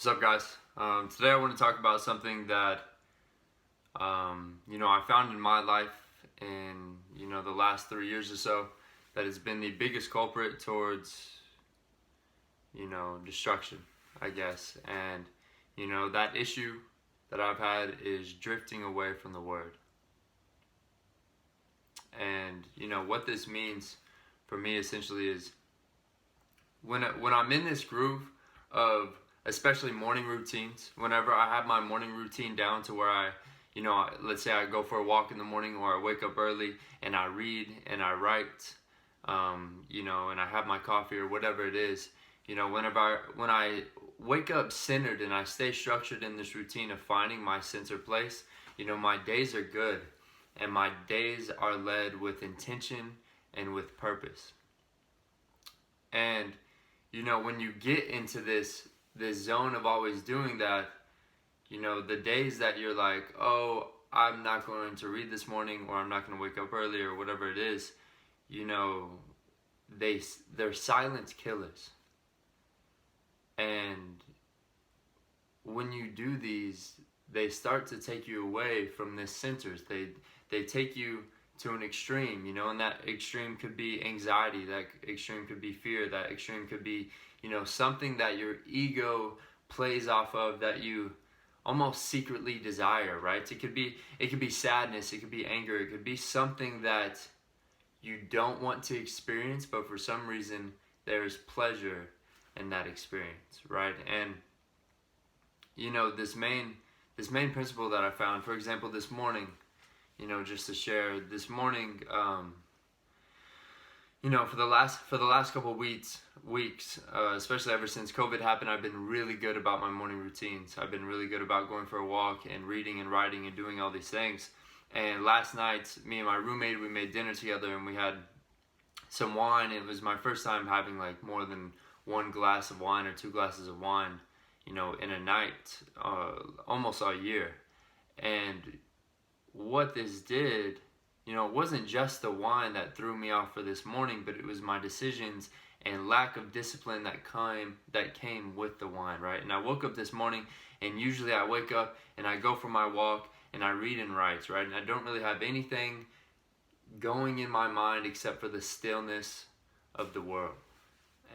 What's up, guys? Today I want to talk about something that I found in my life in the last 3 years or so that has been the biggest culprit towards destruction, I guess. And that issue that I've had is drifting away from the Word. And what this means for me essentially is when I'm in this groove of especially morning routines, whenever I have my morning routine down to where let's say I go for a walk in the morning, or I wake up early and I read and I write, and I have my coffee or whatever it is, when I wake up centered and I stay structured in this routine of finding my center place, my days are good, and my days are led with intention and with purpose. And when you get into this zone of always doing that, the days that you're like, oh, I'm not going to read this morning, or I'm not going to wake up early, or whatever it is, they're silent killers. And when you do these, they start to take you away from this centers. They take you to an extreme, and that extreme could be anxiety, that extreme could be fear, that extreme could be, something that your ego plays off of, that you almost secretly desire, right? It could be sadness, it could be anger, it could be something that you don't want to experience, but for some reason there's pleasure in that experience, right? And this main principle that I found, for example, this morning, just to share, this morning, for the last couple of weeks, especially ever since COVID happened, I've been really good about my morning routines. I've been really good about going for a walk and reading and writing and doing all these things. And last night, me and my roommate, we made dinner together, and we had some wine. It was my first time having like more than one glass of wine or 2 glasses of wine, in a night, almost all year. And what this did, it wasn't just the wine that threw me off for this morning, but it was my decisions and lack of discipline that came with the wine, right? And I woke up this morning, and usually I wake up and I go for my walk and I read and write, right? And I don't really have anything going in my mind except for the stillness of the world.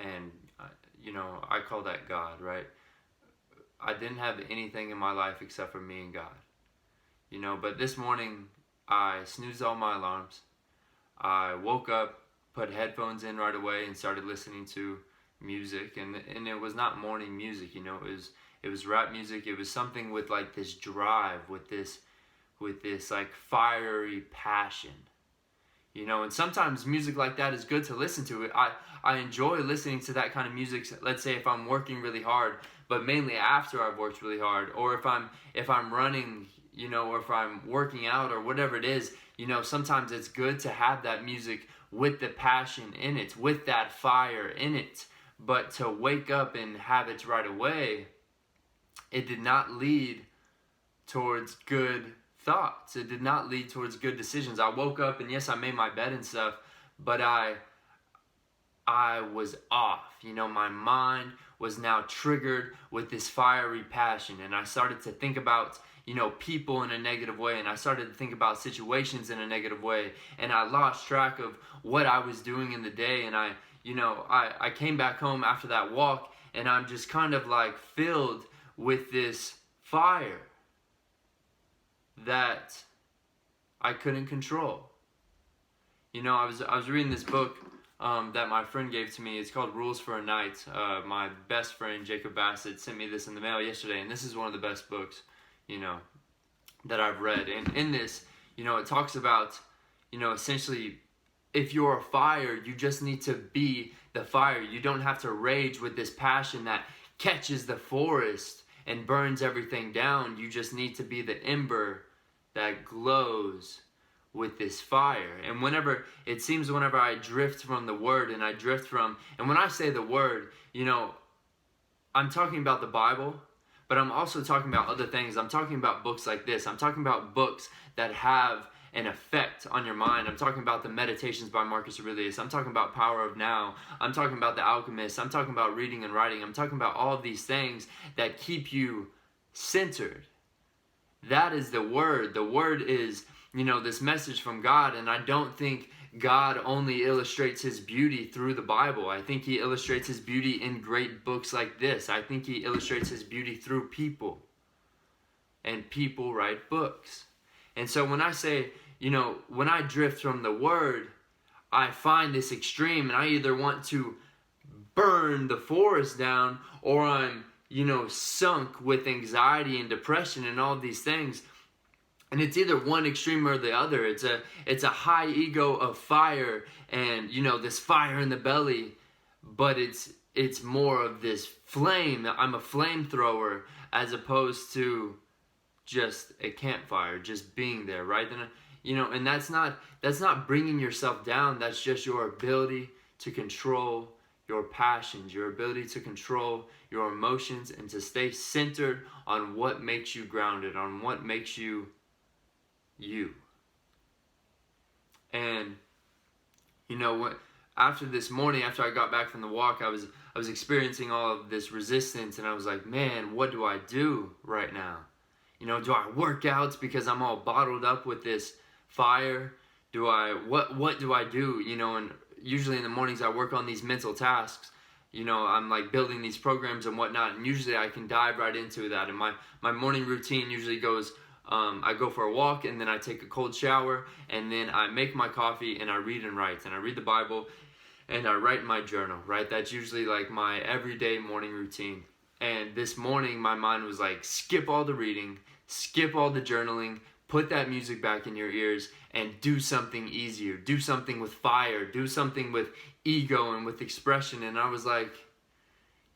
And I call that God, right? I didn't have anything in my life except for me and God. But this morning I snoozed all my alarms. I woke up, put headphones in right away, and started listening to music. And it was not morning music, it was rap music. It was something with like this drive, with this like fiery passion. And sometimes music like that is good to listen to. I enjoy listening to that kind of music, let's say if I'm working really hard, but mainly after I've worked really hard, or if I'm running, or if I'm working out or whatever it is, sometimes it's good to have that music with the passion in it, with that fire in it. But to wake up and have it right away, it did not lead towards good thoughts. It did not lead towards good decisions. I woke up, and yes, I made my bed and stuff, but I was off. My mind was now triggered with this fiery passion, and I started to think about people in a negative way, and I started to think about situations in a negative way, and I lost track of what I was doing in the day. And I came back home after that walk, and I'm just kind of like filled with this fire that I couldn't control. I was reading this book that my friend gave to me. It's called Rules for a Night. My best friend Jacob Bassett sent me this in the mail yesterday, and this is one of the best books that I've read. And in this, it talks about, essentially, if you're a fire, you just need to be the fire. You don't have to rage with this passion that catches the forest and burns everything down. You just need to be the ember that glows with this fire. And whenever I drift from the Word, and when I say the Word, I'm talking about the Bible, but I'm also talking about other things. I'm talking about books like this. I'm talking about books that have an effect on your mind. I'm talking about the Meditations by Marcus Aurelius. I'm talking about Power of Now. I'm talking about The Alchemist. I'm talking about reading and writing. I'm talking about all of these things that keep you centered. That is the Word. The Word is, this message from God. And I don't think God only illustrates His beauty through the Bible. I think He illustrates His beauty in great books like this. I think He illustrates His beauty through people. And people write books. And so when I say, when I drift from the Word, I find this extreme, and I either want to burn the forest down, or I'm, sunk with anxiety and depression and all these things. And it's either one extreme or the other. It's a high ego of fire, and this fire in the belly, but it's more of this flame. I'm a flamethrower, as opposed to just a campfire, just being there, right? And that's not bringing yourself down. That's just your ability to control your passions, your ability to control your emotions, and to stay centered on what makes you grounded, on what makes you you. And what, after this morning, after I got back from the walk, I was experiencing all of this resistance, and I was like, man, what do I do right now? Do I work out because I'm all bottled up with this fire? What do I do? And usually in the mornings I work on these mental tasks. I'm like building these programs and whatnot, and usually I can dive right into that. And my morning routine usually goes, I go for a walk, and then I take a cold shower, and then I make my coffee, and I read and write. And I read the Bible, and I write in my journal, right? That's usually like my everyday morning routine. And this morning my mind was like, skip all the reading, skip all the journaling, put that music back in your ears, and do something easier. Do something with fire. Do something with ego and with expression. And I was like,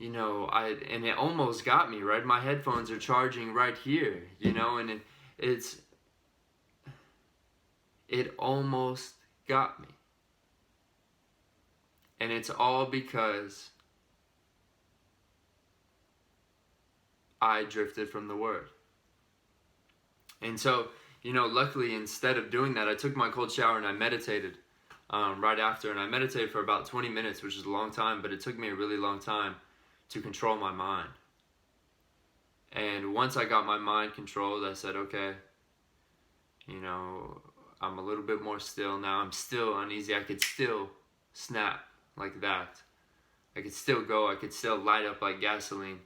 and it almost got me, right? My headphones are charging right here, and it almost got me. And it's all because I drifted from the Word. And so, luckily, instead of doing that, I took my cold shower and I meditated right after. And I meditated for about 20 minutes, which is a long time, but it took me a really long time to control my mind. And once I got my mind controlled, I said, okay, I'm a little bit more still now. I'm still uneasy. I could still snap like that. I could still go. I could still light up like gasoline.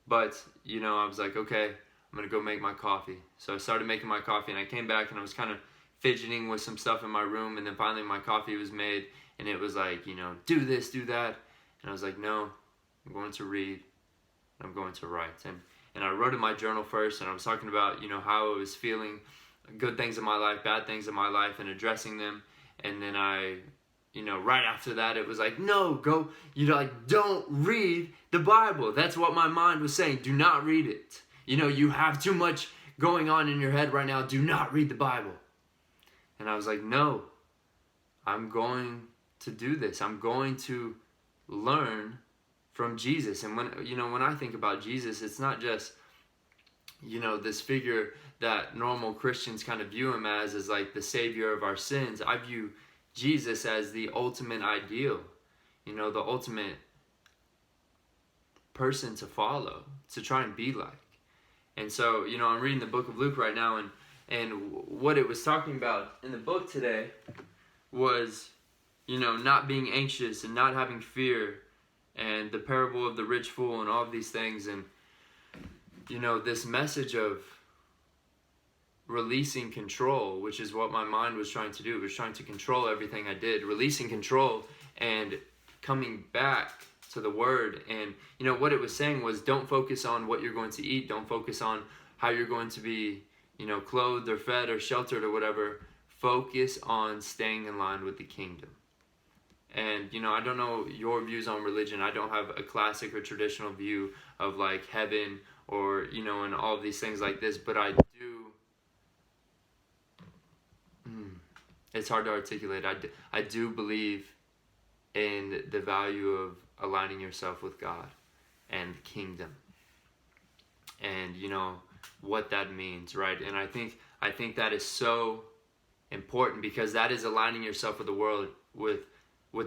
But, I was like, okay, I'm going to go make my coffee. So I started making my coffee, and I came back, and I was kind of fidgeting with some stuff in my room, and then finally my coffee was made, and it was like, do this, do that. And I was like, no, I'm going to read, and I'm going to write. And I wrote in my journal first, and I was talking about, how I was feeling, good things in my life, bad things in my life, and addressing them. And then I, right after that, it was like, no, go, don't read the Bible. That's what my mind was saying. Do not read it. You have too much going on in your head right now. Do not read the Bible. And I was like, no, I'm going to do this. I'm going to learn from Jesus. And when I think about Jesus, it's not just, this figure that normal Christians kind of view him as like the savior of our sins. I view Jesus as the ultimate ideal, the ultimate person to follow, to try and be like. And so, I'm reading the book of Luke right now, and what it was talking about in the book today was, not being anxious and not having fear, and the parable of the rich fool and all of these things. And, this message of releasing control, which is what my mind was trying to do. It was trying to control everything I did, releasing control and coming back to the Word. And what it was saying was, don't focus on what you're going to eat, don't focus on how you're going to be clothed or fed or sheltered or whatever. Focus on staying in line with the kingdom. And I don't know your views on religion. I don't have a classic or traditional view of like heaven or and all of these things like this, but I do. It's hard to articulate. I do believe in the value of aligning yourself with God and the kingdom, and what that means, right? And I think that is so important, because that is aligning yourself with the world, with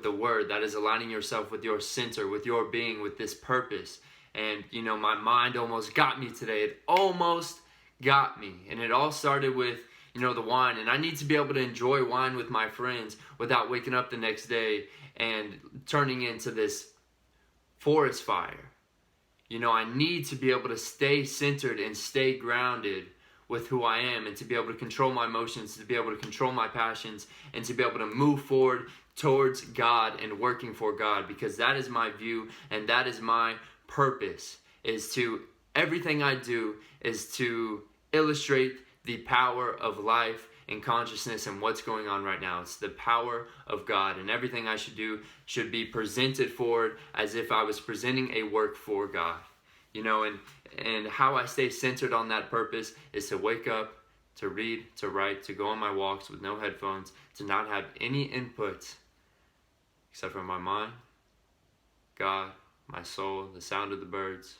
the word. That is aligning yourself with your center, with your being, with this purpose. And my mind almost got me today. It almost got me. And it all started with the wine. And I need to be able to enjoy wine with my friends without waking up the next day and turning into this forest fire. I need to be able to stay centered and stay grounded with who I am, and to be able to control my emotions, to be able to control my passions, and to be able to move forward towards God and working for God, because that is my view and that is my purpose. Everything I do is to illustrate the power of life and consciousness and what's going on right now. It's the power of God, and everything I should do should be presented forward as if I was presenting a work for God. And how I stay centered on that purpose is to wake up, to read, to write, to go on my walks with no headphones, to not have any input except for my mind, God, my soul, the sound of the birds,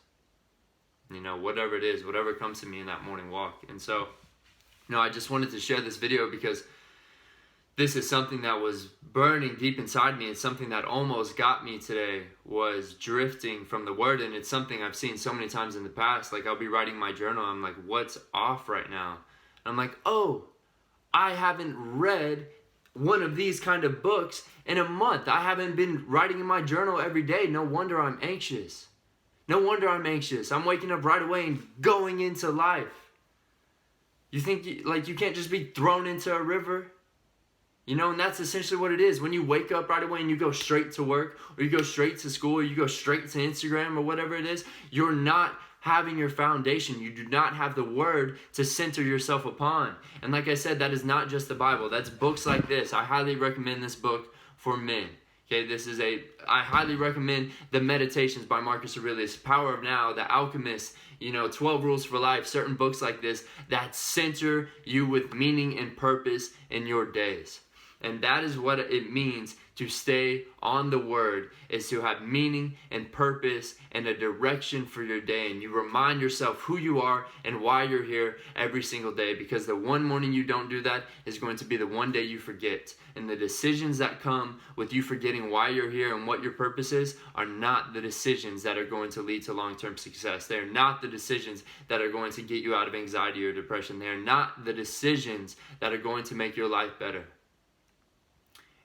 whatever it is, whatever comes to me in that morning walk. And so, I just wanted to share this video because this is something that was burning deep inside me. It's something that almost got me today, was drifting from the word. And it's something I've seen so many times in the past. Like, I'll be writing my journal. I'm like, what's off right now? And I'm like, oh, I haven't read one of these kind of books in a month. I haven't been writing in my journal every day. No wonder I'm anxious. No wonder I'm anxious. I'm waking up right away and going into life. You think you can't just be thrown into a river? And that's essentially what it is. When you wake up right away and you go straight to work, or you go straight to school, or you go straight to Instagram, or whatever it is, you're not having your foundation. You do not have the word to center yourself upon. And like I said, that is not just the Bible. That's books like this. I highly recommend this book for men. Okay, I highly recommend the Meditations by Marcus Aurelius, Power of Now, The Alchemist, 12 Rules for Life, certain books like this that center you with meaning and purpose in your days. And that is what it means to stay on the word, is to have meaning and purpose and a direction for your day. And you remind yourself who you are and why you're here every single day, because the one morning you don't do that is going to be the one day you forget. And the decisions that come with you forgetting why you're here and what your purpose is are not the decisions that are going to lead to long-term success. They are not the decisions that are going to get you out of anxiety or depression. They are not the decisions that are going to make your life better.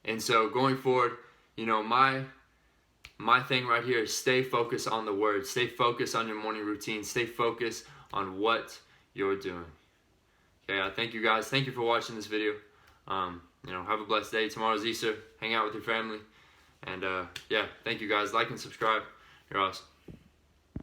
And so going forward, my thing right here is stay focused on the word. Stay focused on your morning routine. Stay focused on what you're doing. Okay, thank you guys. Thank you for watching this video. Have a blessed day. Tomorrow's Easter. Hang out with your family. And thank you guys. Like and subscribe. You're awesome.